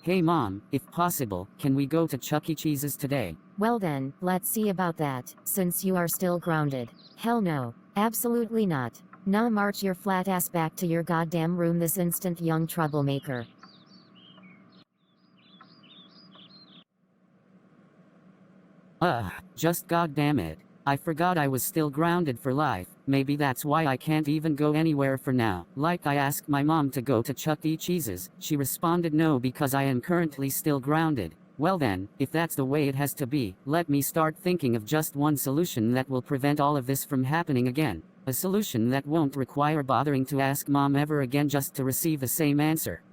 Hey mom, if possible, can we go to Chuck E. Cheese's today? Well then, let's see about that, since you are still grounded. Hell no. Absolutely not. Now march your flat ass back to your goddamn room this instant, young troublemaker. Just goddamn it. I forgot I was still grounded for life. Maybe that's why I can't even go anywhere for now. Like I asked my mom to go to Chuck E. Cheese's, she responded no because I am currently still grounded. Well then, if that's the way it has to be, let me start thinking of just one solution that will prevent all of this from happening again. A solution that won't require bothering to ask mom ever again just to receive the same answer.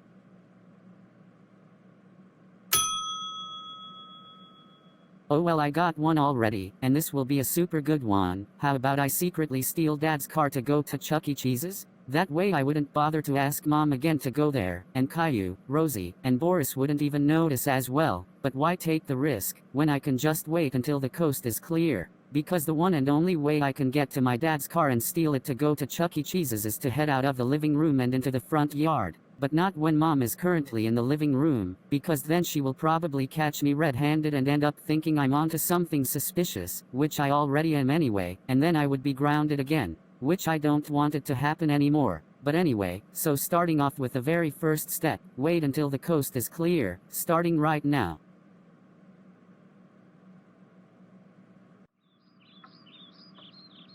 Oh well, I got one already, and this will be a super good one. How about I secretly steal dad's car to go to Chuck E. Cheese's? That way I wouldn't bother to ask mom again to go there, and Caillou, Rosie, and Boris wouldn't even notice as well. But why take the risk, when I can just wait until the coast is clear? Because the one and only way I can get to my dad's car and steal it to go to Chuck E. Cheese's is to head out of the living room and into the front yard. But not when mom is currently in the living room, because then she will probably catch me red-handed and end up thinking I'm onto something suspicious, which I already am anyway, and then I would be grounded again, which I don't want it to happen anymore. But anyway, so starting off with the very first step, wait until the coast is clear, starting right now.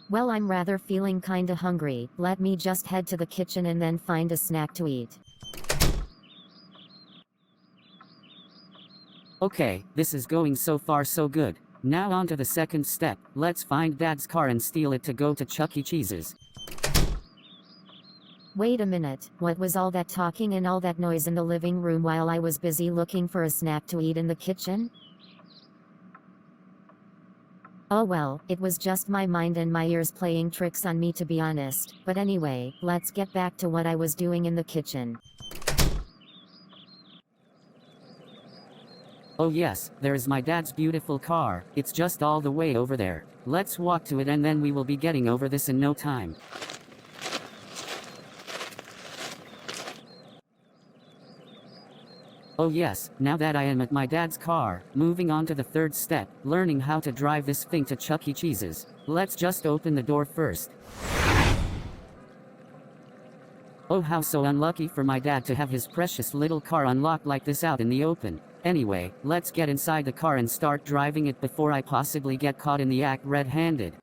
Well, I'm rather feeling kinda hungry. Let me just head to the kitchen and then find a snack to eat. Okay, this is going so far so good. Now on to the second step. Let's find dad's car and steal it to go to Chuck E. Cheese's. Wait a minute, what was all that talking and all that noise in the living room while I was busy looking for a snack to eat in the kitchen? Oh well, it was just my mind and my ears playing tricks on me, to be honest. But anyway, let's get back to what I was doing in the kitchen. Oh yes, there's my dad's beautiful car. It's just all the way over there. Let's walk to it and then we will be getting over this in no time. Oh yes, now that I am at my dad's car, moving on to the third step, learning how to drive this thing to Chuck E. Cheese's. Let's just open the door first. Oh, how so unlucky for my dad to have his precious little car unlocked like this out in the open. Anyway, let's get inside the car and start driving it before I possibly get caught in the act red-handed.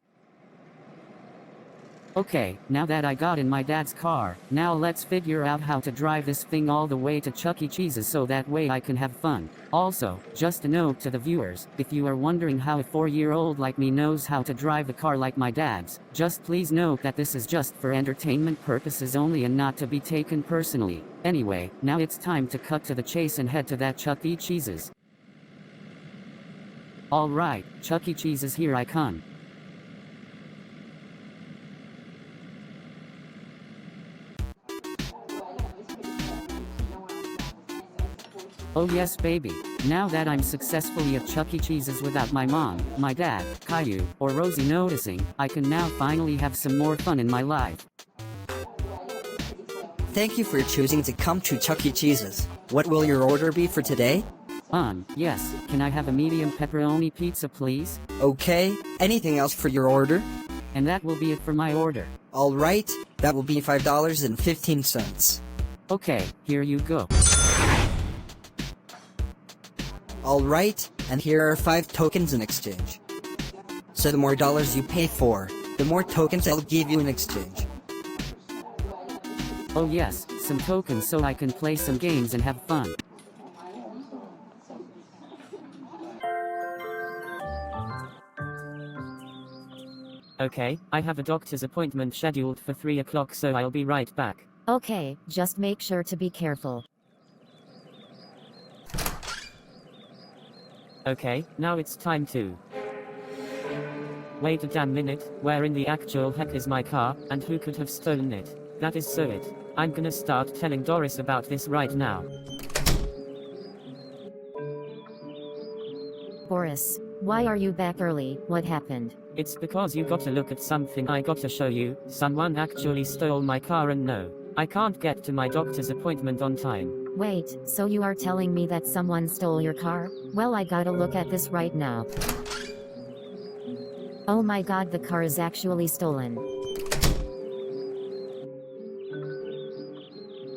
Okay, now that I got in my dad's car, now let's figure out how to drive this thing all the way to Chuck E. Cheese's so that way I can have fun. Also, just a note to the viewers, if you are wondering how a 4-year-old like me knows how to drive a car like my dad's, just please note that this is just for entertainment purposes only and not to be taken personally. Anyway, now it's time to cut to the chase and head to that Chuck E. Cheese's. Alright, Chuck E. Cheese's, here I come. Oh yes baby, now that I'm successfully at Chuck E. Cheese's without my mom, my dad, Caillou, or Rosie noticing, I can now finally have some more fun in my life. Thank you for choosing to come to Chuck E. Cheese's. What will your order be for today? Yes, can I have a medium pepperoni pizza please? Okay, anything else for your order? And that will be it for my order. Alright, that will be $5.15. Okay, here you go. Alright, and here are 5 tokens in exchange. So the more dollars you pay for, the more tokens I'll give you in exchange. Oh yes, some tokens so I can play some games and have fun. Okay, I have a doctor's appointment scheduled for 3 o'clock, so I'll be right back. Okay, just make sure to be careful. Okay, now it's time to... Wait a damn minute, where in the actual heck is my car, and who could have stolen it? That is so it. I'm gonna start telling Doris about this right now. Boris, why are you back early? What happened? It's because you gotta look at something I gotta show you. Someone actually stole my car and no, I can't get to my doctor's appointment on time. Wait, so you are telling me that someone stole your car? Well, I gotta look at this right now. Oh my god, the car is actually stolen.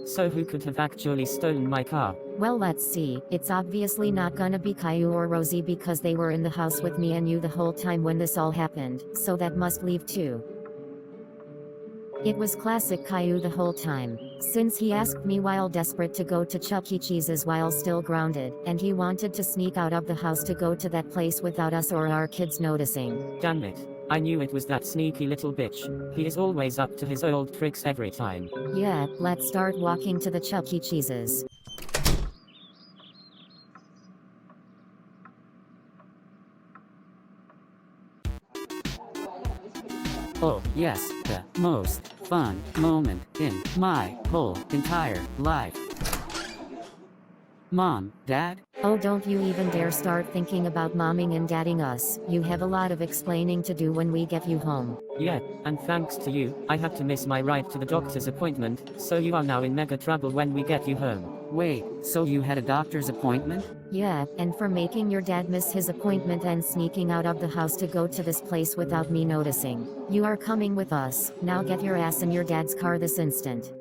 So who could have actually stolen my car? Well, let's see. It's obviously not gonna be Caillou or Rosie because they were in the house with me and you the whole time when this all happened, so that must leave two. It was classic Caillou the whole time, since he asked me while desperate to go to Chuck E. Cheese's while still grounded, and he wanted to sneak out of the house to go to that place without us or our kids noticing. Damn it. I knew it was that sneaky little bitch. He is always up to his old tricks every time. Yeah, let's start walking to the Chuck E. Cheese's. Oh, yes, the most fun moment in my whole entire life. Mom, Dad? Oh, don't you even dare start thinking about momming and dadding us. You have a lot of explaining to do when we get you home. Yeah, and thanks to you, I had to miss my ride to the doctor's appointment, so you are now in mega trouble when we get you home. Wait, so you had a doctor's appointment? Yeah, and for making your dad miss his appointment and sneaking out of the house to go to this place without me noticing. You are coming with us. Now get your ass in your dad's car this instant.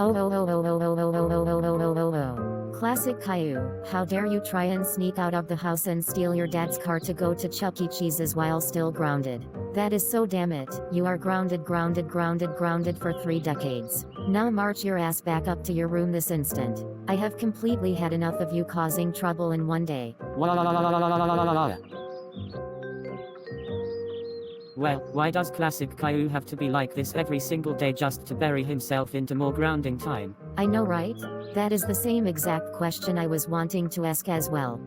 Oh. Classic Caillou, how dare you try and sneak out of the house and steal your dad's car to go to Chuck E. Cheese's while still grounded. That is so damn it, you are grounded for 3 decades. Now march your ass back up to your room this instant. I have completely had enough of you causing trouble in one day. Well, why does classic Caillou have to be like this every single day just to bury himself into more grounding time? I know, right? That is the same exact question I was wanting to ask as well.